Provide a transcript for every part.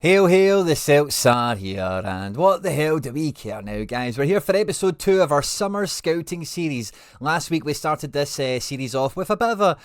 Hail, hail, the Celts are here, and what the hell do we care now, guys? We're here for episode 2 of our summer scouting series. Last week we started this series off with a bit of a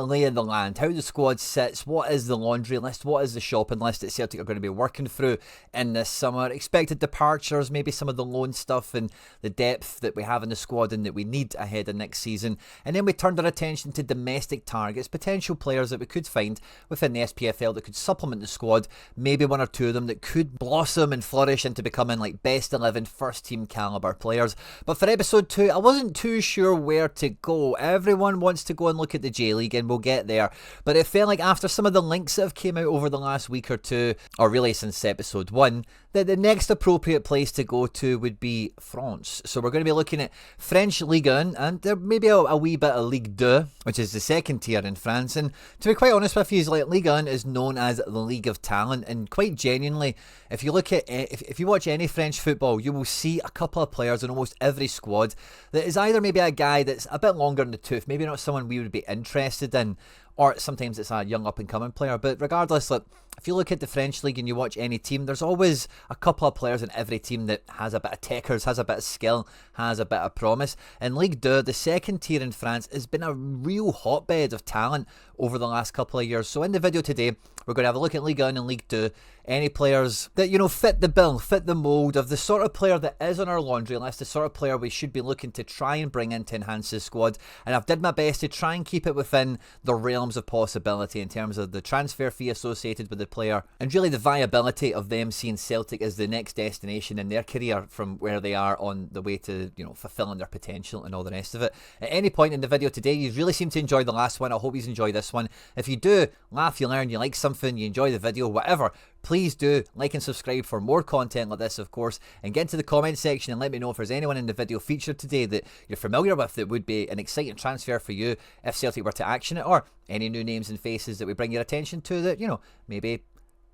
lay of the land, how the squad sits, what is the laundry list, what is the shopping list that Celtic are going to be working through in this summer, expected departures, maybe some of the loan stuff and the depth that we have in the squad and that we need ahead of next season. And then we turned our attention to domestic targets, potential players that we could find within the SPFL that could supplement the squad, maybe one or two of them that could blossom and flourish into becoming like best 11 first team caliber players. But for episode 2, I wasn't too sure where to go. Everyone wants to go and look at the J League, and we'll get there, but it felt like after some of the links that have came out over the last week or two, or really since episode 1, that the next appropriate place to go to would be France. So we're going to be looking at French Ligue 1 and there maybe a wee bit of Ligue 2, which is the second tier in France. And to be quite honest with you, like Ligue 1 is known as the League of Talent, and quite genuinely, if you look at if you watch any French football, you will see a couple of players in almost every squad that is either maybe a guy that's a bit longer in the tooth, maybe not someone we would be interested in, or sometimes it's a young up-and-coming player. But regardless, like, if you look at the French League and you watch any team, there's always a couple of players in every team that has a bit of techers, has a bit of skill, has a bit of promise. And Ligue 2, the second tier in France, has been a real hotbed of talent over the last couple of years. So in the video today, we're going to have a look at Ligue 1 and Ligue 2, any players that, fit the bill, fit the mould of the sort of player that is on our laundry list, the sort of player we should be looking to try and bring in to enhance the squad. And I've did my best to try and keep it within the realms of possibility in terms of the transfer fee associated with the player and really the viability of them seeing Celtic as the next destination in their career from where they are on the way to, fulfilling their potential and all the rest of it. At any point in the video today, you really seem to enjoy the last one. I hope you enjoy this one. If you do, laugh, you learn, you like something, you enjoy the video, whatever, please do like and subscribe for more content like this, of course, and get into the comment section and let me know if there's anyone in the video featured today that you're familiar with that would be an exciting transfer for you if Celtic were to action it, or any new names and faces that we bring your attention to that, maybe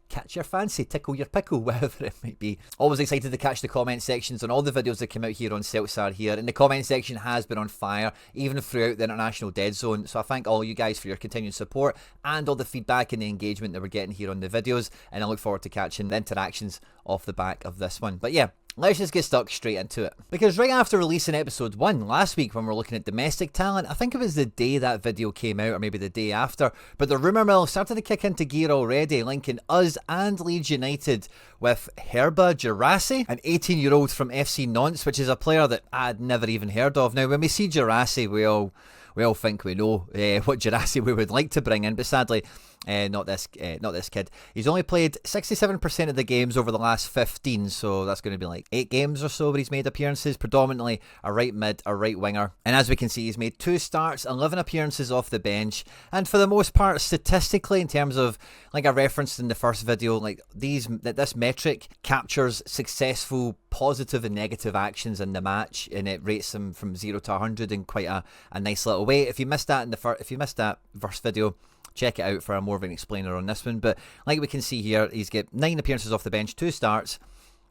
catch your fancy, tickle your pickle, whatever it might be. Always excited to catch the comment sections on all the videos that come out here on Celts Are Here, and the comment section has been on fire even throughout the international dead zone, so I thank all you guys for your continued support and all the feedback and the engagement that we're getting here on the videos, and I look forward to catching the interactions off the back of this one. But yeah, let's just get stuck straight into it. Because right after releasing episode 1 last week when we were looking at domestic talent, I think it was the day that video came out or maybe the day after, but the rumour mill started to kick into gear already, linking us and Leeds United with Herba Girassi, an 18-year-old from FC Nantes, which is a player that I'd never even heard of. Now, when we see Girassi, we all think we know what Girassi we would like to bring in, but sadly, not this kid. He's only played 67% of the games over the last 15, so that's going to be like 8 games or so where he's made appearances, predominantly a right mid, a right winger. And as we can see, he's made 2 starts, 11 appearances off the bench, and for the most part, statistically, in terms of, like I referenced in the first video, like this metric captures successful positive and negative actions in the match, and it rates them from 0 to 100 in quite a nice little way. If you missed that first video, check it out for a more of an explainer on this one. But like we can see here, he's got 9 appearances off the bench, 2 starts,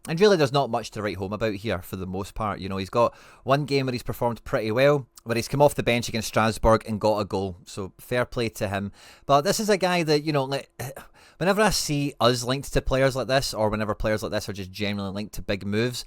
and really there's not much to write home about here for the most part. He's got one game where he's performed pretty well, where he's come off the bench against Strasbourg and got a goal, so fair play to him. But this is a guy that, whenever I see us linked to players like this, or whenever players like this are just generally linked to big moves,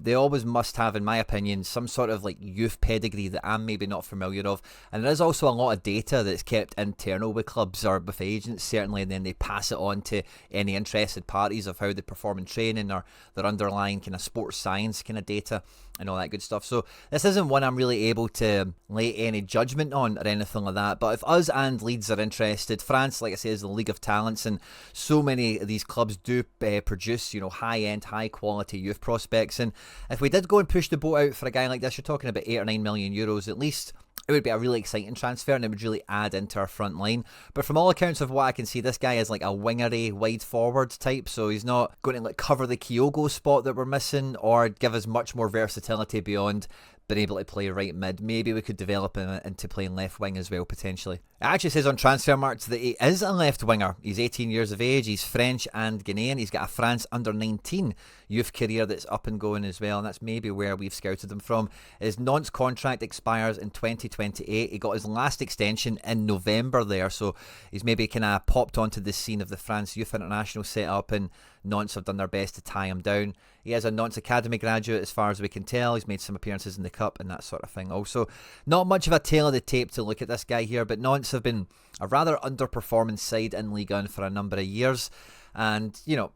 they always must have, in my opinion, some sort of like youth pedigree that I'm maybe not familiar of. And there is also a lot of data that's kept internal with clubs or with agents, certainly, and then they pass it on to any interested parties of how they perform in training or their underlying kind of sports science kind of data and all that good stuff. So this isn't one I'm really able to lay any judgment on or anything like that. But if us and Leeds are interested, France, like I say, is the League of Talents, and so many of these clubs do produce, high-end, high-quality youth prospects. And if we did go and push the boat out for a guy like this, you're talking about 8 or 9 million euros at least. It would be a really exciting transfer, and it would really add into our front line. But from all accounts of what I can see, this guy is like a wingery, wide forward type, so he's not going to cover the Kyogo spot that we're missing or give us much more versatility beyond been able to play right mid. Maybe we could develop him into playing left wing as well, potentially. It actually says on Transfermarkt that he is a left winger. He's 18 years of age, he's French and Ghanaian. He's got a France under-19 youth career that's up and going as well, and that's maybe where we've scouted him from. His Nantes contract expires in 2028. He got his last extension in November there, so he's maybe kind of popped onto the scene of the France Youth International setup, and Nantes have done their best to tie him down. He is a Nantes Academy graduate as far as we can tell. He's made some appearances in the Cup and that sort of thing also. Not much of a tail of the tape to look at this guy here, but Nantes have been a rather underperforming side in Ligue 1 for a number of years. And, you know,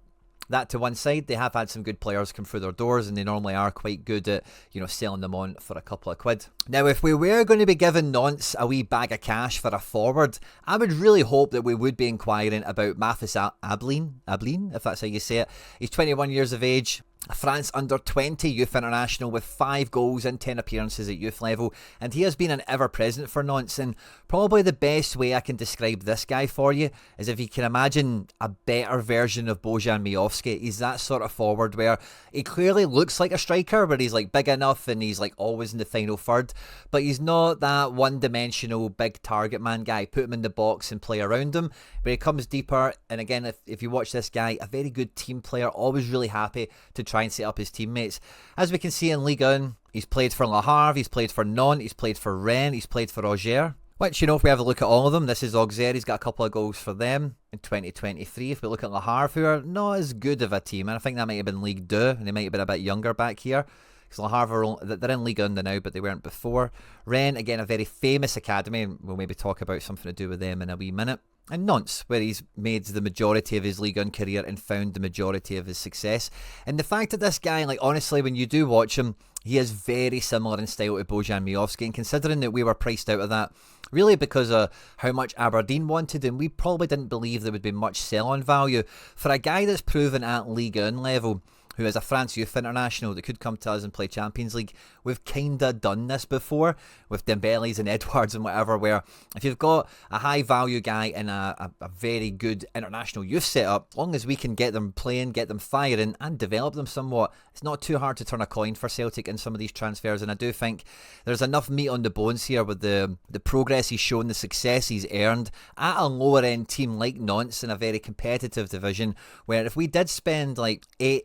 that to one side, they have had some good players come through their doors, and they normally are quite good at, you know, selling them on for a couple of quid. Now, if we were going to be giving Nantes a wee bag of cash for a forward, I would really hope that we would be inquiring about Mathis Ablin, if that's how you say it. He's 21 years of age. France under-20 youth international with 5 goals and 10 appearances at youth level, and he has been an ever-present for Nantes. And probably the best way I can describe this guy for you is if you can imagine a better version of Bojan Miovski. He's that sort of forward where he clearly looks like a striker, but he's like big enough and he's like always in the final third, but he's not that one-dimensional big target man guy. Put him in the box and play around him, but he comes deeper. And again, if you watch this guy, a very good team player, always really happy to try and set up his teammates. As we can see in Ligue 1, he's played for Le Havre, he's played for Nantes, he's played for Rennes, he's played for Auxerre, which, you know, if we have a look at all of them, this is Auxerre, he's got a couple of goals for them in 2023. If we look at Le Havre, who are not as good of a team, and I think that might have been Ligue 2, and they might have been a bit younger back here, because Le Havre, they're in Ligue 1 now, but they weren't before. Rennes, again, a very famous academy, and we'll maybe talk about something to do with them in a wee minute. And Nantes, where he's made the majority of his Ligue 1 career and found the majority of his success. And the fact that this guy, like, honestly, when you do watch him, he is very similar in style to Bojan Miovski. And considering that we were priced out of that, really because of how much Aberdeen wanted, and we probably didn't believe there would be much sell-on value, for a guy that's proven at Ligue 1 level, who is a France Youth International that could come to us and play Champions League. We've kind of done this before with Dembele's and Edwards and whatever, where if you've got a high value guy in a very good international youth setup, as long as we can get them playing, get them firing and develop them somewhat, it's not too hard to turn a coin for Celtic in some of these transfers. And I do think there's enough meat on the bones here with the progress he's shown, the success he's earned at a lower end team like Nantes in a very competitive division, where if we did spend like 8,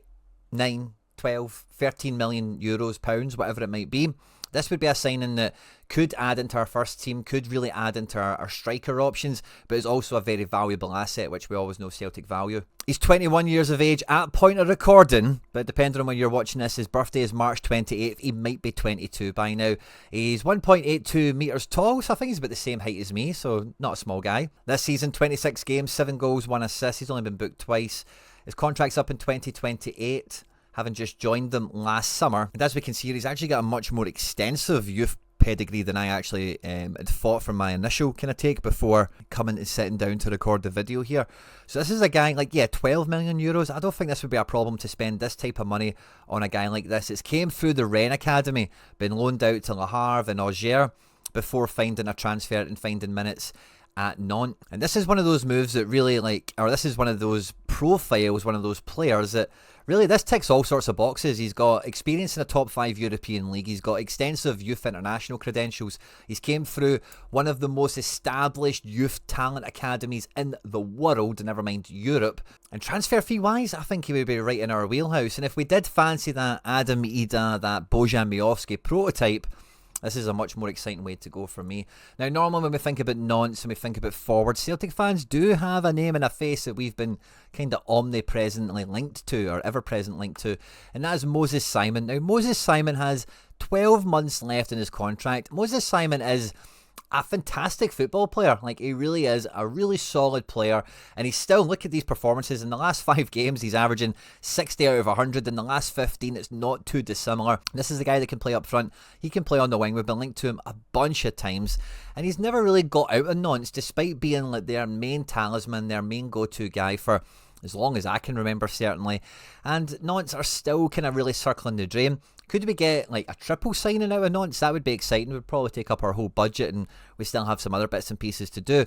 9, 12, 13 million euros, pounds, whatever it might be, this would be a signing that could add into our first team, could really add into our striker options, but is also a very valuable asset, which we always know Celtic value. He's 21 years of age at point of recording, but depending on when you're watching this, his birthday is March 28th. He might be 22 by now. He's 1.82 metres tall, so I think he's about the same height as me, so not a small guy. This season, 26 games, 7 goals, 1 assist. He's only been booked twice. His contract's up in 2028, having just joined them last summer. And as we can see, he's actually got a much more extensive youth pedigree than I actually had thought from my initial kind of take before coming and sitting down to record the video here. So this is a guy, like, yeah, 12 million euros. I don't think this would be a problem to spend this type of money on a guy like this. It's came through the Rennes Academy, been loaned out to Le Havre and Auxerre before finding a transfer and finding minutes at Nantes. And this is one of those moves that really, like, or this is one of those profiles, one of those players that really, this ticks all sorts of boxes. He's got experience in a top 5 European league. He's got extensive youth international credentials. He's came through one of the most established youth talent academies in the world, never mind Europe. And transfer fee wise, I think he would be right in our wheelhouse. And if we did fancy that Adam Ida, that Bojan Miovski prototype, this is a much more exciting way to go for me. Now, normally when we think about Nantes and we think about forwards, Celtic fans do have a name and a face that we've been kind of omnipresently linked to, or ever-present linked to, and that is Moses Simon. Now, Moses Simon has 12 months left in his contract. Moses Simon is a fantastic football player. Like, he really is a really solid player, and he's still, look at these performances. In the last 5 games, he's averaging 60 out of 100. In the last 15, it's not too dissimilar. This is the guy that can play up front. He can play on the wing. We've been linked to him a bunch of times, and he's never really got out of Nantes, despite being like their main talisman, their main go-to guy for as long as I can remember, certainly. And Nantes are still kind of really circling the drain. Could we get like a triple signing out of Nantes? That would be exciting. It would probably take up our whole budget, and we still have some other bits and pieces to do.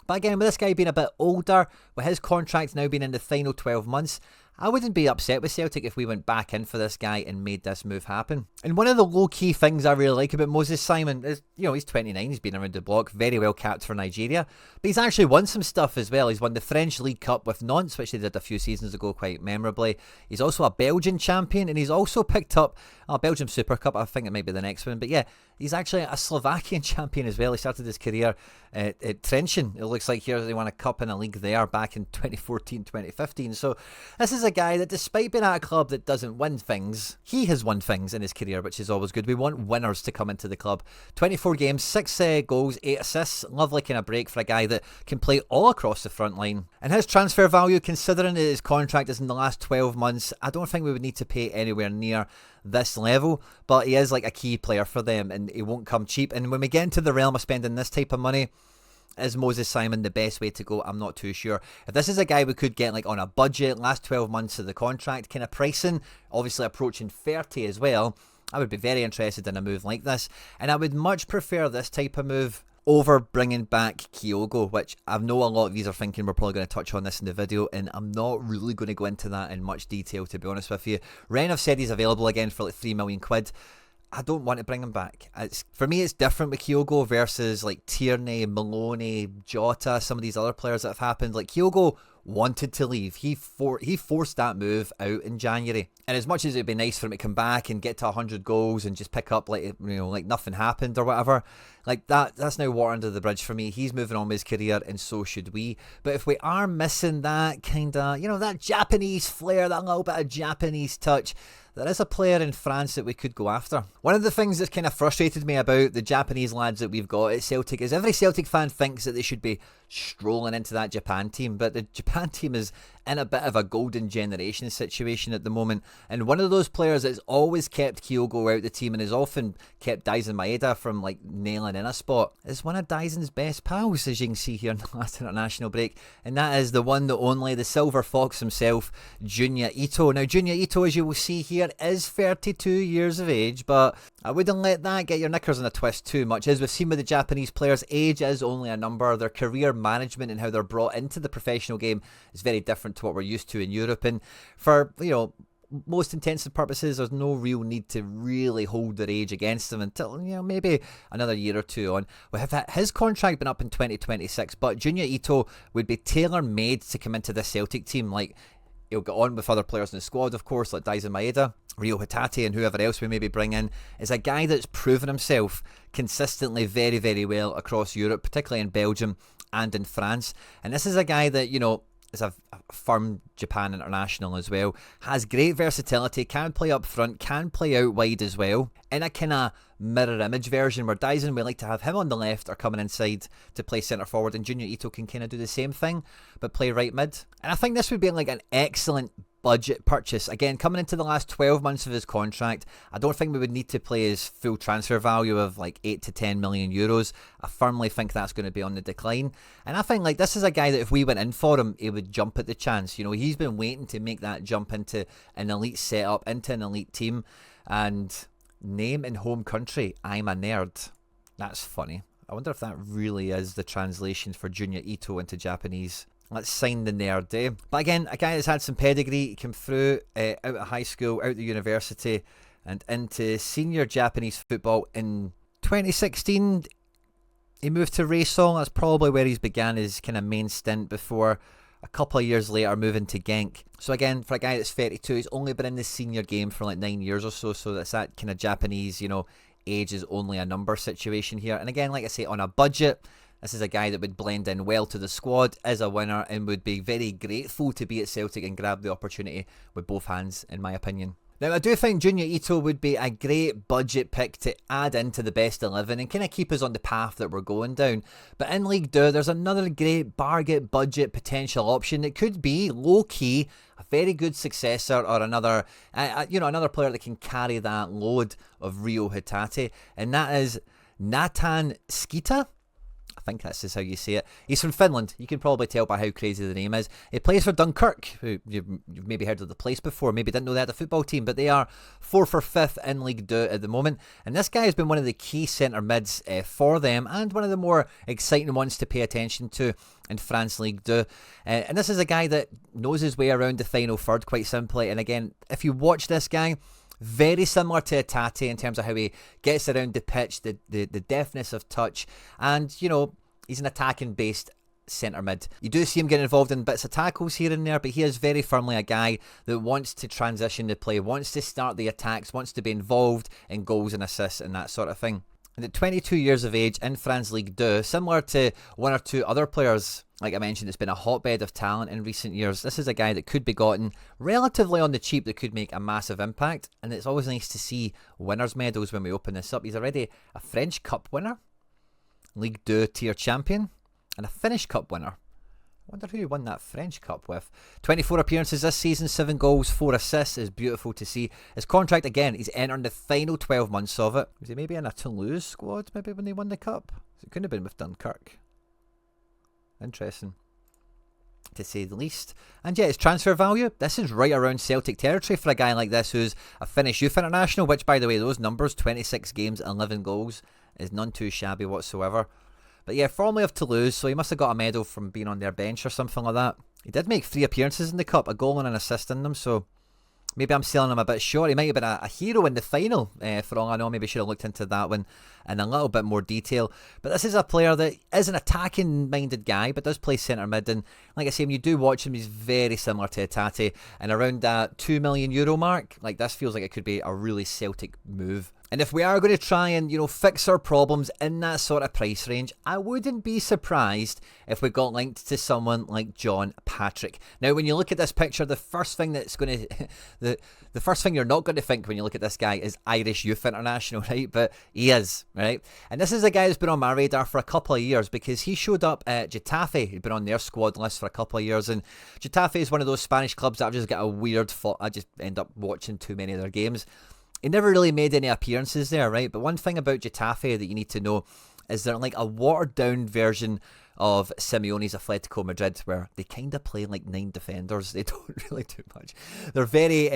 But again, with this guy being a bit older, with his contract now being in the final 12 months, I wouldn't be upset with Celtic if we went back in for this guy and made this move happen. And one of the low-key things I really like about Moses Simon is, he's 29, he's been around the block, very well capped for Nigeria. But he's actually won some stuff as well. He's won the French League Cup with Nantes, which they did a few seasons ago quite memorably. He's also a Belgian champion, and he's also picked up a Belgium Super Cup. I think it might be the next one. But yeah, he's actually a Slovakian champion as well. He started his career at Trenčín. It looks like here they won a cup in a league there back in 2014, 2015. So this is a guy that, despite being at a club that doesn't win things, he has won things in his career, which is always good. We want winners to come into the club. 24 games, 6 goals, 8 assists. Lovely kind of break for a guy that can play all across the front line. And his transfer value, considering that his contract is in the last 12 months, I don't think we would need to pay anywhere near this level, but he is like a key player for them, and he won't come cheap. And when we get into the realm of spending this type of money, is Moses Simon the best way to go? I'm not too sure. If this is a guy we could get like on a budget, last 12 months of the contract kind of pricing, obviously approaching 30 as well, I would be very interested in a move like this. And I would much prefer this type of move over bringing back Kyogo, which I know a lot of you are thinking we're probably going to touch on this in the video, and I'm not really going to go into that in much detail, to be honest with you. Rennes have said he's available again for like 3 million quid. I don't want to bring him back. For me, it's different with Kyogo versus like Tierney, Maloney, Jota, some of these other players that have happened. Like Kyogo wanted to leave. He forced that move out in January. And as much as it'd be nice for him to come back and get to 100 goals and just pick up like like nothing happened or whatever, like that's now water under the bridge for me. He's moving on with his career, and so should we. But if we are missing that kind of, that Japanese flair, that little bit of Japanese touch, there is a player in France that we could go after. One of the things that's kind of frustrated me about the Japanese lads that we've got at Celtic is every Celtic fan thinks that they should be strolling into that Japan team, but the Japan team is in a bit of a golden generation situation at the moment, and one of those players that's always kept Kyogo out the team and has often kept Daisen Maeda from like nailing in a spot is one of Daisen's best pals, as you can see here in the last international break, and that is the one, the only, the silver fox himself, Junya Ito. Now Junya Ito, as you will see here, is 32 years of age, but I wouldn't let that get your knickers in a twist too much. As we've seen with the Japanese players, age is only a number. Their career management and how they're brought into the professional game is very different to what we're used to in Europe, and for most intents and purposes, there's no real need to really hold their age against them until maybe another year or two on. We have his contract been up in 2026, but Junya Ito would be tailor-made to come into the Celtic team. Like, he'll get on with other players in the squad, of course, like Daisen Maeda, Rio Hatate, and whoever else we maybe bring in. Is a guy that's proven himself consistently very, very well across Europe, particularly in Belgium and in France. And this is a guy that, is a firm Japan international as well, has great versatility, can play up front, can play out wide as well, in a kind of mirror image version where Daisen, we like to have him on the left or coming inside to play centre forward, and Junya Ito can kind of do the same thing but play right mid. And I think this would be like an excellent budget purchase. Again, coming into the last 12 months of his contract, I don't think we would need to play his full transfer value of like 8 to 10 million euros. I firmly think that's going to be on the decline. And I think like this is a guy that if we went in for him, he would jump at the chance. He's been waiting to make that jump into an elite setup, into an elite team. And name in home country, I'm a nerd. That's funny. I wonder if that really is the translation for Junya Ito into Japanese. Let's sign the nerd, eh? But again, a guy that's had some pedigree. He came through out of high school, out of university, and into senior Japanese football in 2016. He moved to Raysong. That's probably where he's began his kind of main stint before a couple of years later moving to Genk. So again, for a guy that's 32, he's only been in the senior game for like 9 years or so. So that's that kind of Japanese, age is only a number situation here. And again, like I say, on a budget, this is a guy that would blend in well to the squad, is a winner, and would be very grateful to be at Celtic and grab the opportunity with both hands, in my opinion. Now, I do think Junya Ito would be a great budget pick to add into the best 11 and kind of keep us on the path that we're going down. But in Ligue 2, there's another great bargain budget potential option that could be low-key a very good successor, or another player that can carry that load of Rio Hatate, and that is Nathan Skeeta. I think that's just how you say it. He's from Finland. You can probably tell by how crazy the name is. He plays for Dunkirk, who you've maybe heard of the place before, maybe didn't know they had a football team, but they are 4th or 5th in Ligue 2 at the moment. And this guy has been one of the key centre mids for them, and one of the more exciting ones to pay attention to in France Ligue 2. And this is a guy that knows his way around the final third quite simply. And again, if you watch this guy, very similar to Tate in terms of how he gets around the pitch, the deftness of touch, and, you know, he's an attacking-based centre mid. You do see him getting involved in bits of tackles here and there, but he is very firmly a guy that wants to transition the play, wants to start the attacks, wants to be involved in goals and assists and that sort of thing. And at 22 years of age in France Ligue 2, similar to one or two other players, like I mentioned, it's been a hotbed of talent in recent years. This is a guy that could be gotten relatively on the cheap that could make a massive impact. And it's always nice to see winners' medals when we open this up. He's already a French Cup winner, Ligue 2 tier champion, and a Finnish Cup winner. I wonder who he won that French Cup with. 24 appearances this season, 7 goals, 4 assists. Is beautiful to see. His contract, again, he's entering the final 12 months of it. Was he maybe in a Toulouse squad maybe when they won the Cup? It couldn't have been with Dunkirk. Interesting, to say the least. And yeah, his transfer value, this is right around Celtic territory for a guy like this who's a Finnish youth international, which, by the way, those numbers, 26 games, 11 goals, is none too shabby whatsoever. But yeah, formerly of Toulouse, so he must have got a medal from being on their bench or something like that. He did make 3 appearances in the Cup, a goal and an assist in them, so maybe I'm selling him a bit short. He might have been a hero in the final, for all I know. Maybe should have looked into that one in a little bit more detail. But this is a player that is an attacking-minded guy, but does play centre mid. And like I say, when you do watch him, he's very similar to Tate. And around that €2 million mark, like this feels like it could be a really Celtic move. And if we are going to try and, you know, fix our problems in that sort of price range, I wouldn't be surprised if we got linked to someone like John Patrick. Now, when you look at this picture, the first thing that's going to, the first thing you're not going to think when you look at this guy is Irish Youth International, right? But he is, right? And this is a guy who's been on my radar for a couple of years because he showed up at Getafe. He'd been on their squad list for a couple of years, and Getafe is one of those Spanish clubs that I've just got a weird, I just end up watching too many of their games. He never really made any appearances there, right? But one thing about Getafe that you need to know is they're like a watered-down version of Simeone's Atletico Madrid, where they kind of play like 9 defenders. They don't really do much. They're very,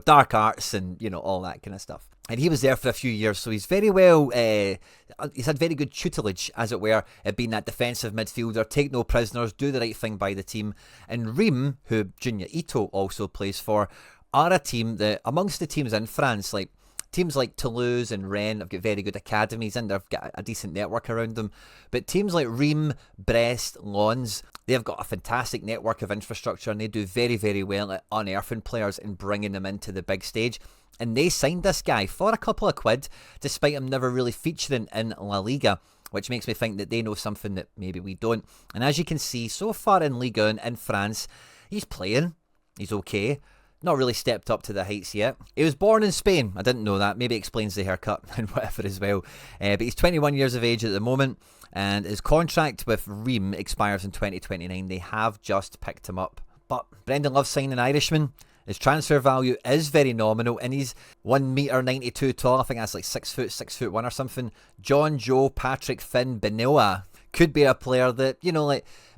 dark arts and, all that kind of stuff. And he was there for a few years, so he's very well, he's had very good tutelage, as it were, at being that defensive midfielder, take no prisoners, do the right thing by the team. And Rennes, who Junya Ito also plays for, are a team that, amongst the teams in France, like teams like Toulouse and Rennes have got very good academies and they've got a decent network around them. But teams like Reims, Brest, Lens, they've got a fantastic network of infrastructure and they do very, very well at unearthing players and bringing them into the big stage. And they signed this guy for a couple of quid, despite him never really featuring in La Liga, which makes me think that they know something that maybe we don't. And as you can see, so far in Ligue 1 in France, he's playing, he's okay. Not really stepped up to the heights yet. He was born in Spain. I didn't know that. Maybe explains the haircut and whatever as well. But he's 21 years of age at the moment. And his contract with Reims expires in 2029. They have just picked him up. But Brendan loves signing Irishmen. His transfer value is very nominal. And he's 1m92 tall. I think that's like 6 foot, 6'1" or something. John Joe Patrick Finn Benoit could be a player that,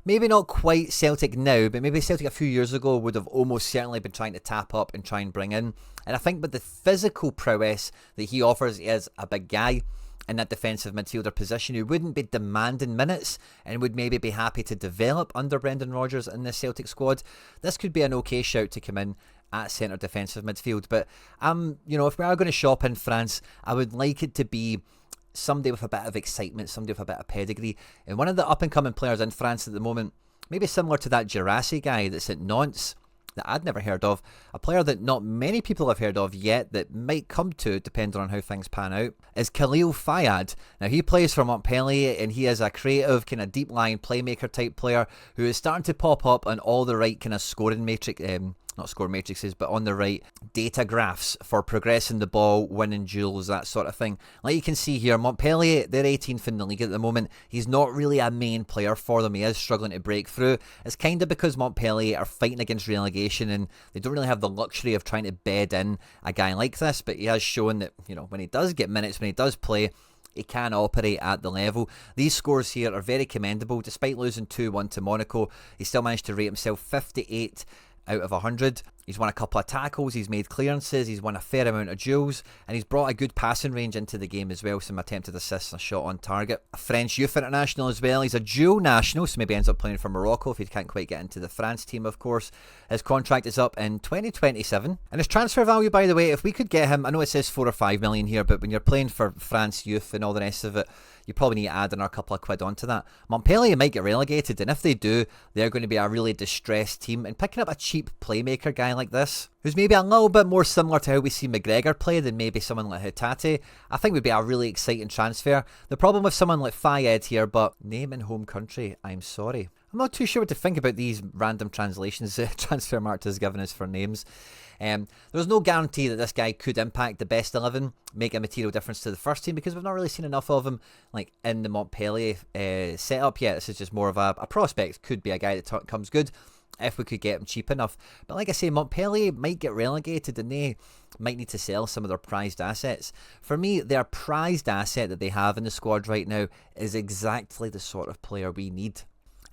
maybe not quite Celtic now, but maybe Celtic a few years ago would have almost certainly been trying to tap up and try and bring in. And I think with the physical prowess that he offers as a big guy in that defensive midfielder position, who wouldn't be demanding minutes and would maybe be happy to develop under Brendan Rodgers in the Celtic squad, this could be an okay shout to come in at centre defensive midfield. But, if we are going to shop in France, I would like it to be somebody with a bit of excitement, somebody with a bit of pedigree. And one of the up-and-coming players in France at the moment, maybe similar to that Joris guy that's at Nantes, that I'd never heard of, a player that not many people have heard of yet that might come to, depending on how things pan out, is Khalil Fayad. Now, he plays for Montpellier, and he is a creative, kind of deep-lying playmaker type player who is starting to pop up on all the right kind of scoring matrix, not score matrices, but on the right data graphs for progressing the ball, winning duels, that sort of thing. Like you can see here, Montpellier, they're 18th in the league at the moment. He's not really a main player for them. He is struggling to break through. It's kind of because Montpellier are fighting against relegation and they don't really have the luxury of trying to bed in a guy like this, but he has shown that, when he does get minutes, when he does play, he can operate at the level. These scores here are very commendable. Despite losing 2-1 to Monaco, he still managed to rate himself 58 out of 100. He's won a couple of tackles, he's made clearances, he's won a fair amount of duels, and he's brought a good passing range into the game as well, some attempted assists and a shot on target. A French youth international as well. He's a dual national, so maybe ends up playing for Morocco if he can't quite get into the France team, of course. His contract is up in 2027, and his transfer value, by the way, if we could get him, I know it says 4 or 5 million here, but when you're playing for France youth and all the rest of it, you probably need to add another couple of quid onto that. Montpellier might get relegated, and if they do, they're going to be a really distressed team, and picking up a cheap playmaker guy like this, who's maybe a little bit more similar to how we see McGregor play than maybe someone like Hatate, I think would be a really exciting transfer. The problem with someone like Fayed here, but name and home country, I'm sorry. I'm not too sure what to think about these random translations Transfermarkt has given us for names. There's no guarantee that this guy could impact the best 11, make a material difference to the first team, because we've not really seen enough of him like in the Montpellier setup yet. This is just more of a prospect. Could be a guy that comes good if we could get him cheap enough. But like I say, Montpellier might get relegated and they might need to sell some of their prized assets. For me, their prized asset that they have in the squad right now is exactly the sort of player we need.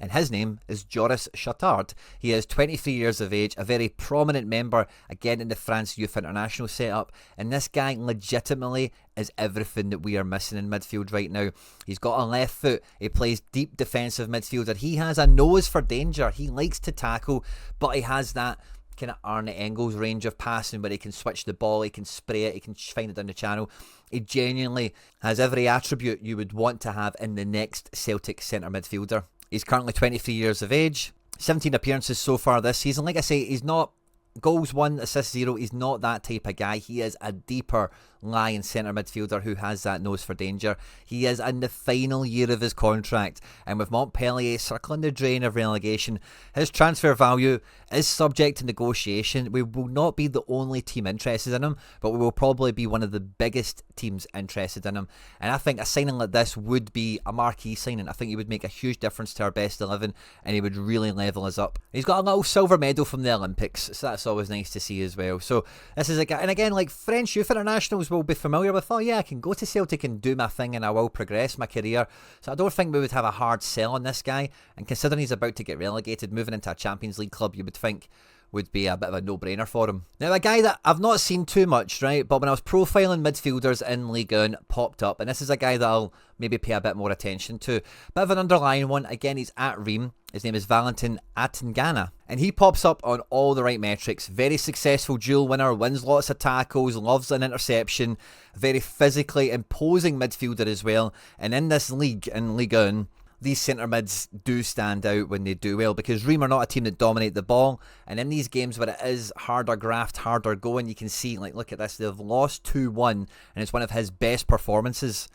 And his name is Joris Chotard. He is 23 years of age, a very prominent member, again in the France Youth International setup. And this guy legitimately is everything that we are missing in midfield right now. He's got a left foot, he plays deep defensive midfielder, he has a nose for danger, he likes to tackle, but he has that kind of Arne Engels range of passing where he can switch the ball, he can spray it, he can find it down the channel. He genuinely has every attribute you would want to have in the next Celtic centre midfielder. He's currently 23 years of age, 17 appearances so far this season. Like I say, he's not goals 1, assists 0. He's not that type of guy. He is a deeper lying centre midfielder who has that nose for danger. He is in the final year of his contract, and with Montpellier circling the drain of relegation, his transfer value is subject to negotiation. We will not be the only team interested in him, but we will probably be one of the biggest teams interested in him. And I think a signing like this would be a marquee signing. I think he would make a huge difference to our best 11, and he would really level us up. He's got a little silver medal from the Olympics, so that's always nice to see as well. So this is a guy, and again, like French youth internationals will be familiar with, oh yeah, I can go to Celtic and do my thing and I will progress my career. So I don't think we would have a hard sell on this guy, and considering he's about to get relegated, moving into a Champions League club, you would think would be a bit of a no-brainer for him. Now, a guy that I've not seen too much, right, but when I was profiling midfielders in Ligue 1, popped up, and this is a guy that I'll maybe pay a bit more attention to. Bit of an underlying one, again, he's at Rennes. His name is Valentin Atangana, and he pops up on all the right metrics. Very successful duel winner, wins lots of tackles, loves an interception, very physically imposing midfielder as well. And in this league, in Ligue 1, these centre mids do stand out when they do well, because Reims are not a team that dominate the ball, and in these games where it is harder graft, harder going, you can see, like, look at this, they've lost 2-1, and it's one of his best performances.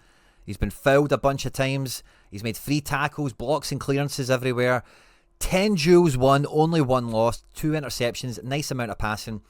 He's been fouled a bunch of times, he's made 3 tackles, blocks and clearances everywhere, 10 duels won, only 1 lost, 2 interceptions, nice amount of passing,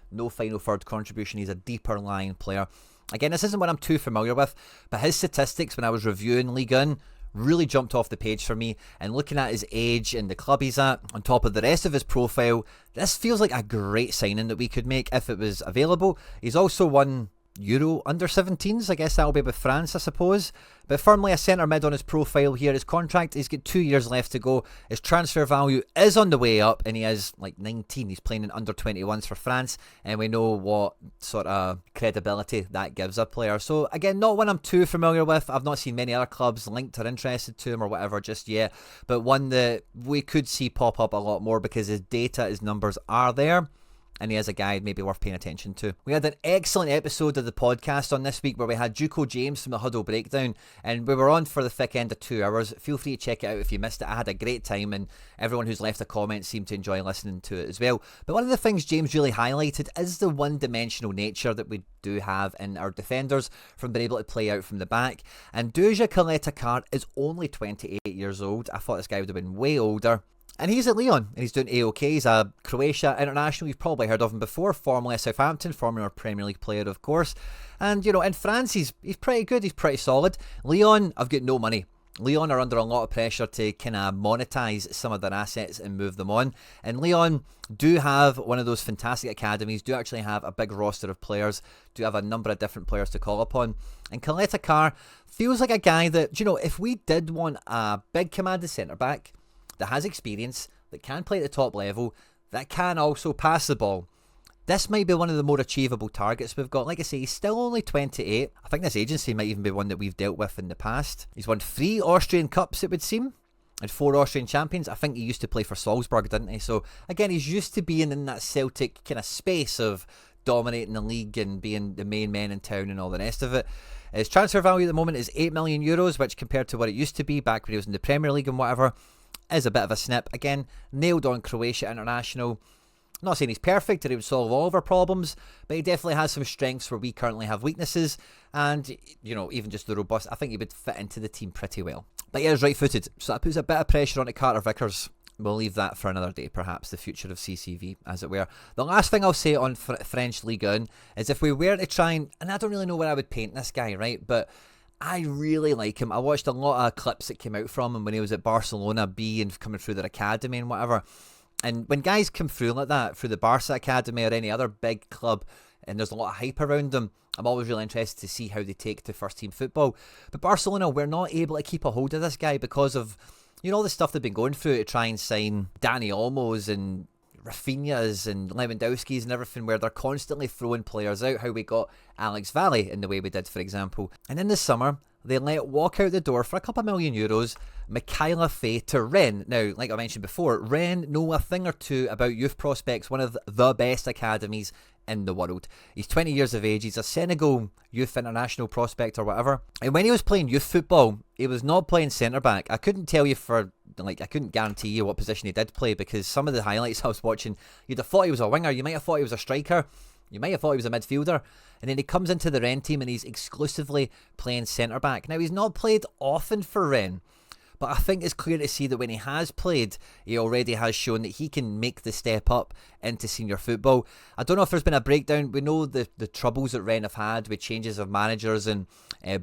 no final third contribution. He's a deeper lying player. Again, this isn't what I'm too familiar with, but his statistics when I was reviewing Ligue 1 really jumped off the page for me, and looking at his age and the club he's at, on top of the rest of his profile, this feels like a great signing that we could make if it was available. He's also won Euro under-17s, I guess that'll be with France, I suppose, but firmly a centre mid on his profile here. His contract, he's got 2 years left to go, his transfer value is on the way up, and he is like 19, he's playing in under-21s for France, and we know what sort of credibility that gives a player. So again, not one I'm too familiar with. I've not seen many other clubs linked or interested to him or whatever just yet, but one that we could see pop up a lot more because his data, his numbers are there, and he is a guy maybe worth paying attention to. We had an excellent episode of the podcast on this week where we had Juko James from the Huddle Breakdown, and we were on for the thick end of 2 hours. Feel free to check it out if you missed it. I had a great time, and everyone who's left a comment seemed to enjoy listening to it as well. But one of the things James really highlighted is the one-dimensional nature that we do have in our defenders from being able to play out from the back. And Duja Kaleta-Kart is only 28 years old. I thought this guy would have been way older. And he's at Lyon, and he's doing A-OK. He's a Croatia international. You've probably heard of him before. Formerly at Southampton, former Premier League player, of course. And, you know, in France, he's pretty good. He's pretty solid. Lyon, I've got no money. Lyon are under a lot of pressure to kind of monetize some of their assets and move them on. And Lyon do have one of those fantastic academies, do actually have a big roster of players, do have a number of different players to call upon. And Coletta Carr feels like a guy that, you know, if we did want a big commanding centre-back that has experience, that can play at the top level, that can also pass the ball, this might be one of the more achievable targets we've got. Like I say, he's still only 28. I think this agency might even be one that we've dealt with in the past. He's won 3 Austrian Cups, it would seem, and 4 Austrian champions. I think he used to play for Salzburg, didn't he? So, again, he's used to being in that Celtic kind of space of dominating the league and being the main man in town and all the rest of it. His transfer value at the moment is €8 million, which compared to what it used to be back when he was in the Premier League and whatever, is a bit of a snip. Again, nailed on Croatia international. I'm not saying he's perfect or he would solve all of our problems, but he definitely has some strengths where we currently have weaknesses. And, you know, even just the robust, I think he would fit into the team pretty well. But he is right-footed, so that puts a bit of pressure onto Carter Vickers. We'll leave that for another day, perhaps, the future of CCV, as it were. The last thing I'll say on French Ligue 1 is if we were to try and I don't really know where I would paint this guy, right? But I really like him. I watched a lot of clips that came out from him when he was at Barcelona B and coming through their academy and whatever. And when guys come through like that, through the Barca Academy or any other big club, and there's a lot of hype around them, I'm always really interested to see how they take to first team football. But Barcelona, we're not able to keep a hold of this guy because of, you know, all the stuff they've been going through to try and sign Dani Olmos and Rafinha's and Lewandowski's and everything, where they're constantly throwing players out. How we got Alex Valley in the way we did, for example. And in the summer, they let walk out the door for a couple of €1 million Michaela Faye to Rennes. Now, like I mentioned before, Rennes know a thing or two about youth prospects, one of the best academies in the world. He's 20 years of age. He's a Senegal youth international prospect or whatever. And when he was playing youth football, he was not playing centre-back. I couldn't tell you I couldn't guarantee you what position he did play, because some of the highlights I was watching, you'd have thought he was a winger, you might have thought he was a striker, you might have thought he was a midfielder, and then he comes into the Rennes team and he's exclusively playing centre-back. Now, he's not played often for Rennes, but I think it's clear to see that when he has played, he already has shown that he can make the step up into senior football. I don't know if there's been a breakdown. We know the troubles that Rennes have had with changes of managers and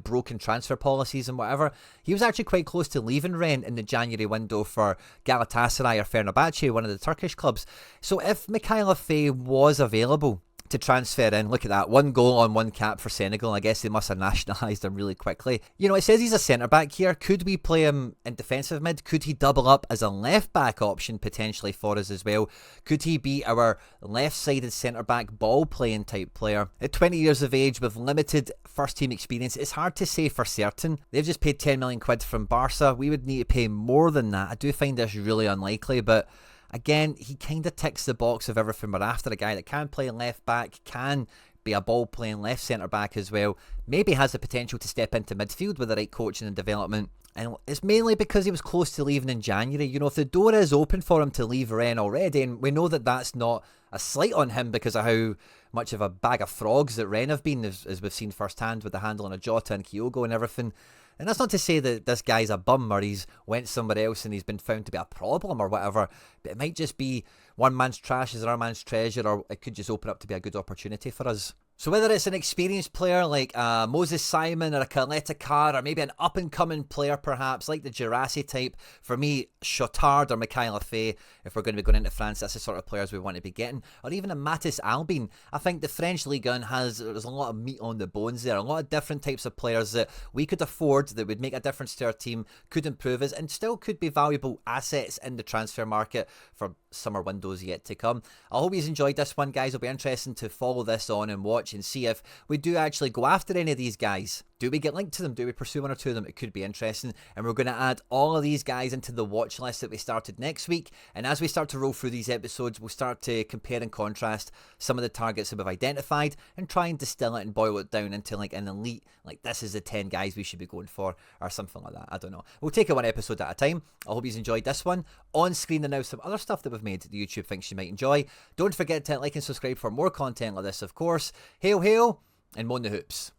broken transfer policies and whatever. He was actually quite close to leaving Rennes in the January window for Galatasaray or Fenerbahce, one of the Turkish clubs. So if Michaela Faye was available to transfer in, look at that, 1 goal on 1 cap for Senegal. I guess they must have nationalised him really quickly. You know, it says he's a centre-back here. Could we play him in defensive mid? Could he double up as a left-back option potentially for us as well? Could he be our left-sided centre-back ball-playing type player? At 20 years of age with limited first-team experience, it's hard to say for certain. They've just paid £10 million from Barca. We would need to pay more than that. I do find this really unlikely, but again, he kind of ticks the box of everything we're after. A guy that can play left back, can be a ball playing left centre back as well. Maybe has the potential to step into midfield with the right coaching and development. And it's mainly because he was close to leaving in January. You know, if the door is open for him to leave Rennes already, and we know that that's not a slight on him because of how much of a bag of frogs that Rennes have been, as we've seen firsthand with the handling of Jota and Kyogo and everything. And that's not to say that this guy's a bum or he's went somewhere else and he's been found to be a problem or whatever. But it might just be one man's trash is another man's treasure, or it could just open up to be a good opportunity for us. So whether it's an experienced player like Moses Simon or a Coletta Carr, or maybe an up-and-coming player perhaps like the Girassi type, for me, Chotard or Michaela Faye, if we're going to be going into France, that's the sort of players we want to be getting. Or even a Mathis Albin. I think the French Ligue 1 there's a lot of meat on the bones there, a lot of different types of players that we could afford, that would make a difference to our team, could improve us, and still could be valuable assets in the transfer market for summer windows yet to come. I hope you've enjoyed this one, guys. It'll be interesting to follow this on and watch and see if we do actually go after any of these guys. Do we get linked to them? Do we pursue one or two of them? It could be interesting. And we're going to add all of these guys into the watch list that we started next week. And as we start to roll through these episodes, we'll start to compare and contrast some of the targets that we've identified and try and distill it and boil it down into like an elite, like this is the 10 guys we should be going for or something like that. I don't know. We'll take it one episode at a time. I hope you've enjoyed this one. On screen and now some other stuff that we've made that YouTube thinks you might enjoy. Don't forget to like and subscribe for more content like this, of course. Hail, hail, and moan the hoops.